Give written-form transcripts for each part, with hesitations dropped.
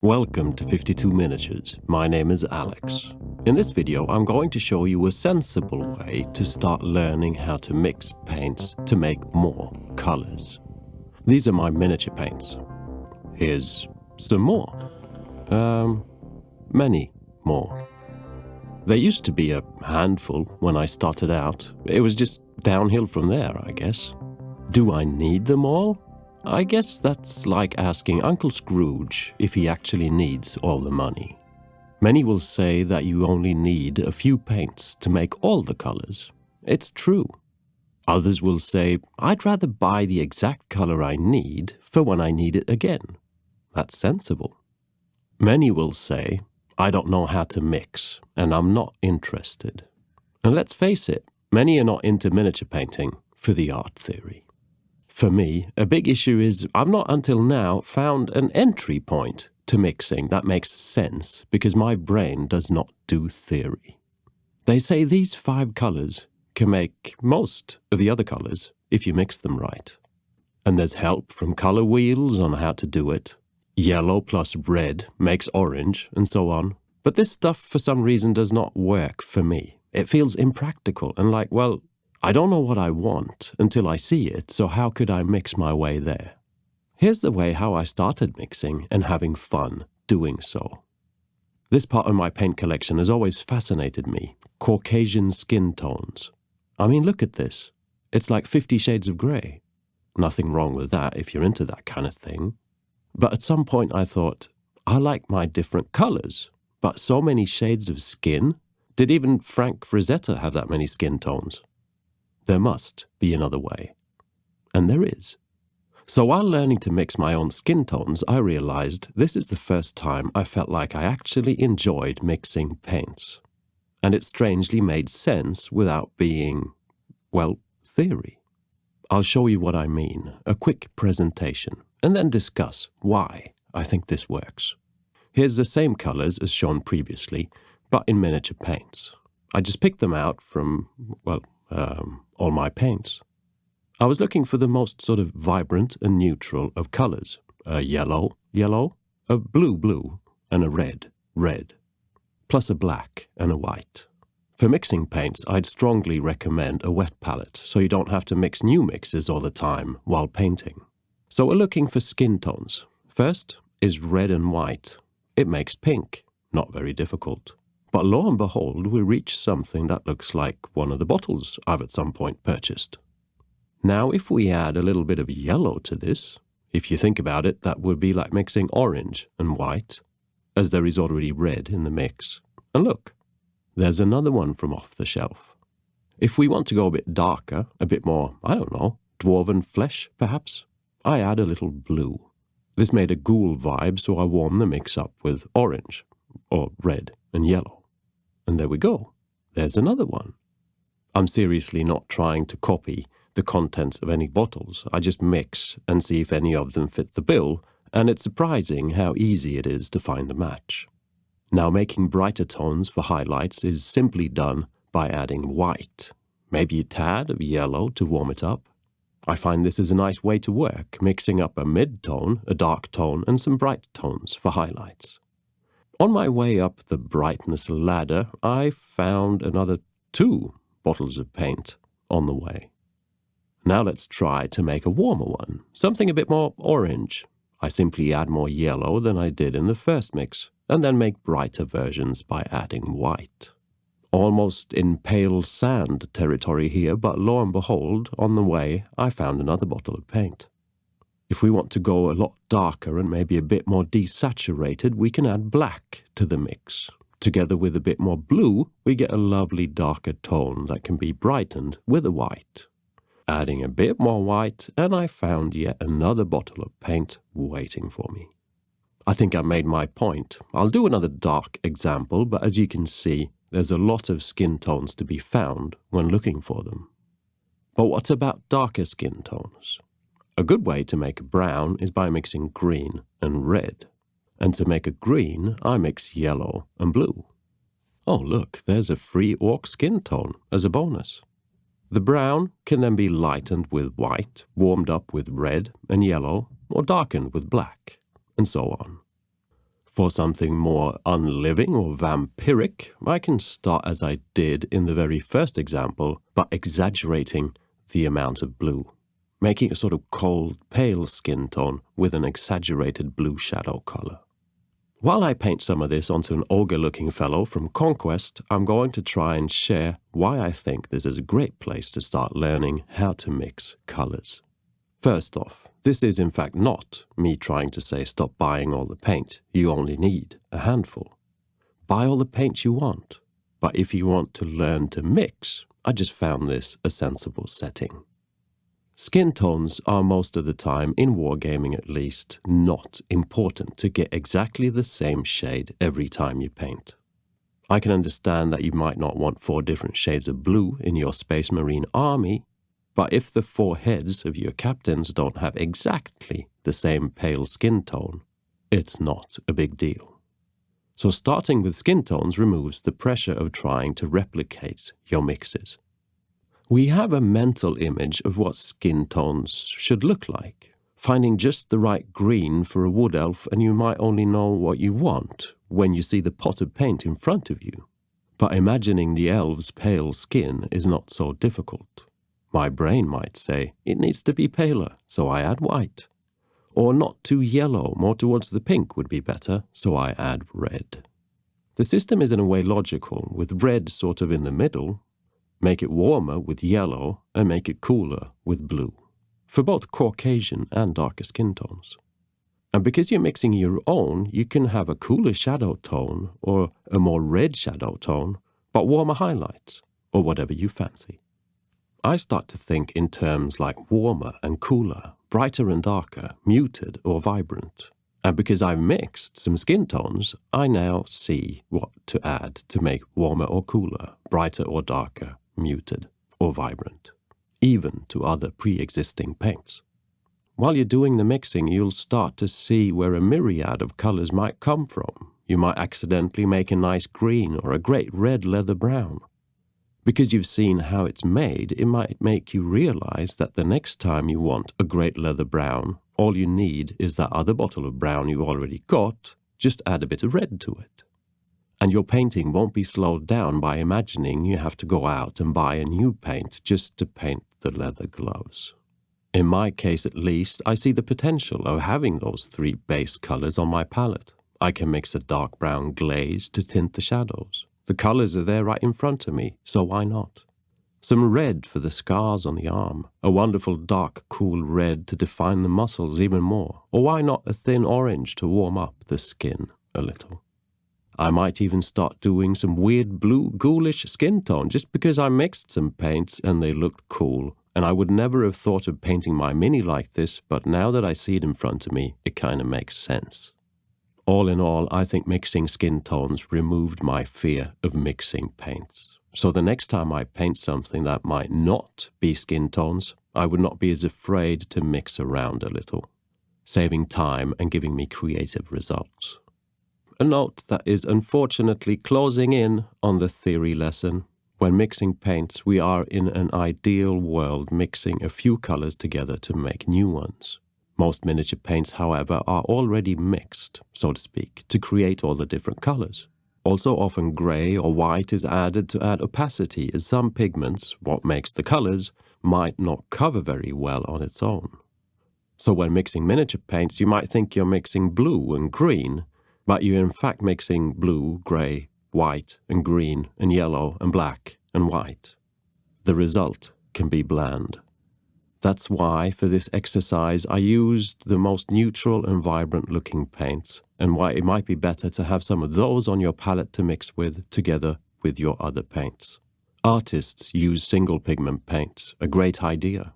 Welcome to 52 Miniatures. My name is Alex. In this video, I'm going to show you a sensible way to start learning how to mix paints to make more colors. These are my miniature paints. Here's some more. Many more. There used to be a handful when I started out. It was just downhill from there, I guess. Do I need them all? I guess that's like asking Uncle Scrooge if he actually needs all the money. Many will say that you only need a few paints to make all the colors. It's true. Others will say, I'd rather buy the exact color I need for when I need it again. That's sensible. Many will say, I don't know how to mix, and I'm not interested. And let's face it, many are not into miniature painting for the art theory. For me, a big issue is I've not until now found an entry point to mixing that makes sense because my brain does not do theory. They say these 5 colors can make most of the other colors if you mix them right. And there's help from color wheels on how to do it. Yellow plus red makes orange and so on. But this stuff for some reason does not work for me. It feels impractical and like, well, I don't know what I want until I see it, so how could I mix my way there? Here's the way how I started mixing and having fun doing so. This part of my paint collection has always fascinated me, Caucasian skin tones. I mean, look at this. It's like 50 Shades of Grey. Nothing wrong with that if you're into that kind of thing. But at some point I thought, I like my different colors, but so many shades of skin? Did even Frank Frazetta have that many skin tones? There must be another way. And there is. So while learning to mix my own skin tones, I realized this is the first time I felt like I actually enjoyed mixing paints. And it strangely made sense without being, well, theory. I'll show you what I mean, a quick presentation, and then discuss why I think this works. Here's the same colors as shown previously, but in miniature paints. I just picked them out from, well, all my paints. I was looking for the most sort of vibrant and neutral of colors. A yellow, a blue, and a red, plus a black and a white. For mixing paints, I'd strongly recommend a wet palette, so you don't have to mix new mixes all the time while painting. So we're looking for skin tones. First is red and white. It makes pink, not very difficult. But lo and behold, we reach something that looks like one of the bottles I've at some point purchased. Now, if we add a little bit of yellow to this, if you think about it, that would be like mixing orange and white, as there is already red in the mix. And look, there's another one from off the shelf. If we want to go a bit darker, a bit more, I don't know, dwarven flesh, perhaps, I add a little blue. This made a ghoul vibe, so I warmed the mix up with orange, or red and yellow. And there we go. There's another one. I'm seriously not trying to copy the contents of any bottles. I just mix and see if any of them fit the bill, and it's surprising how easy it is to find a match. Now, making brighter tones for highlights is simply done by adding white, maybe a tad of yellow to warm it up. I find this is a nice way to work, mixing up a mid-tone, a dark tone, and some bright tones for highlights. On my way up the brightness ladder, I found another 2 bottles of paint on the way. Now let's try to make a warmer one, something a bit more orange. I simply add more yellow than I did in the first mix, and then make brighter versions by adding white. Almost in pale sand territory here, but lo and behold, on the way, I found another bottle of paint. If we want to go a lot darker and maybe a bit more desaturated, we can add black to the mix. Together with a bit more blue, we get a lovely darker tone that can be brightened with a white. Adding a bit more white, and I found yet another bottle of paint waiting for me. I think I made my point. I'll do another dark example, but as you can see, there's a lot of skin tones to be found when looking for them. But what about darker skin tones? A good way to make a brown is by mixing green and red. And to make a green, I mix yellow and blue. Oh look, there's a free orc skin tone as a bonus. The brown can then be lightened with white, warmed up with red and yellow, or darkened with black, and so on. For something more unliving or vampiric, I can start as I did in the very first example, by exaggerating the amount of blue, making a sort of cold, pale skin tone with an exaggerated blue shadow color. While I paint some of this onto an ogre-looking fellow from Conquest, I'm going to try and share why I think this is a great place to start learning how to mix colors. First off, this is in fact not me trying to say stop buying all the paint. You only need a handful. Buy all the paint you want. But if you want to learn to mix, I just found this a sensible setting. Skin tones are most of the time, in wargaming at least, not important to get exactly the same shade every time you paint. I can understand that you might not want 4 different shades of blue in your Space Marine army, but if the 4 heads of your captains don't have exactly the same pale skin tone, it's not a big deal. So starting with skin tones removes the pressure of trying to replicate your mixes. We have a mental image of what skin tones should look like. Finding just the right green for a wood elf, and you might only know what you want when you see the pot of paint in front of you. But imagining the elf's pale skin is not so difficult. My brain might say, it needs to be paler, so I add white. Or not too yellow, more towards the pink would be better, so I add red. The system is in a way logical, with red sort of in the middle. Make it warmer with yellow, and make it cooler with blue, for both Caucasian and darker skin tones. And because you're mixing your own, you can have a cooler shadow tone, or a more red shadow tone, but warmer highlights, or whatever you fancy. I start to think in terms like warmer and cooler, brighter and darker, muted or vibrant. And because I've mixed some skin tones, I now see what to add to make warmer or cooler, brighter or darker, muted or vibrant, even to other pre-existing paints. While you're doing the mixing, you'll start to see where a myriad of colors might come from. You might accidentally make a nice green or a great red leather brown. Because you've seen how it's made, it might make you realize that the next time you want a great leather brown, all you need is that other bottle of brown you already got, just add a bit of red to it. And your painting won't be slowed down by imagining you have to go out and buy a new paint just to paint the leather gloves. In my case at least, I see the potential of having those 3 base colors on my palette. I can mix a dark brown glaze to tint the shadows. The colors are there right in front of me, so why not? Some red for the scars on the arm, a wonderful dark, cool red to define the muscles even more, or why not a thin orange to warm up the skin a little? I might even start doing some weird blue, ghoulish skin tone just because I mixed some paints and they looked cool, and I would never have thought of painting my mini like this, but now that I see it in front of me, it kind of makes sense. All in all, I think mixing skin tones removed my fear of mixing paints. So the next time I paint something that might not be skin tones, I would not be as afraid to mix around a little, saving time and giving me creative results. A note that is unfortunately closing in on the theory lesson. When mixing paints, we are in an ideal world mixing a few colors together to make new ones. Most miniature paints, however, are already mixed, so to speak, to create all the different colors. Also often gray or white is added to add opacity, as some pigments, what makes the colors, might not cover very well on its own. So when mixing miniature paints, you might think you're mixing blue and green, but you're in fact mixing blue, gray, white and green and yellow and black and white. The result can be bland. That's why, for this exercise, I used the most neutral and vibrant-looking paints, and why it might be better to have some of those on your palette to mix with, together with your other paints. Artists use single-pigment paints, a great idea.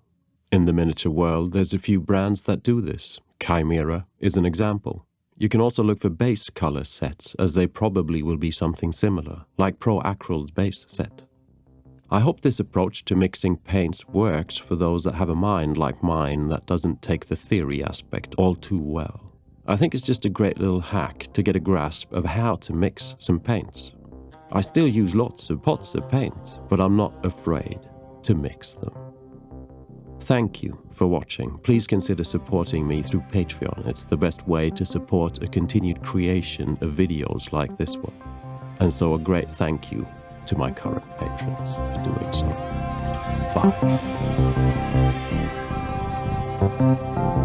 In the miniature world, there's a few brands that do this. Chimera is an example. You can also look for base color sets, as they probably will be something similar, like Pro Acryl's base set. I hope this approach to mixing paints works for those that have a mind like mine that doesn't take the theory aspect all too well. I think it's just a great little hack to get a grasp of how to mix some paints. I still use lots of pots of paint, but I'm not afraid to mix them. Thank you for watching. Please consider supporting me through Patreon. It's the best way to support a continued creation of videos like this one. And so a great thank you to my current patrons for doing so. Bye.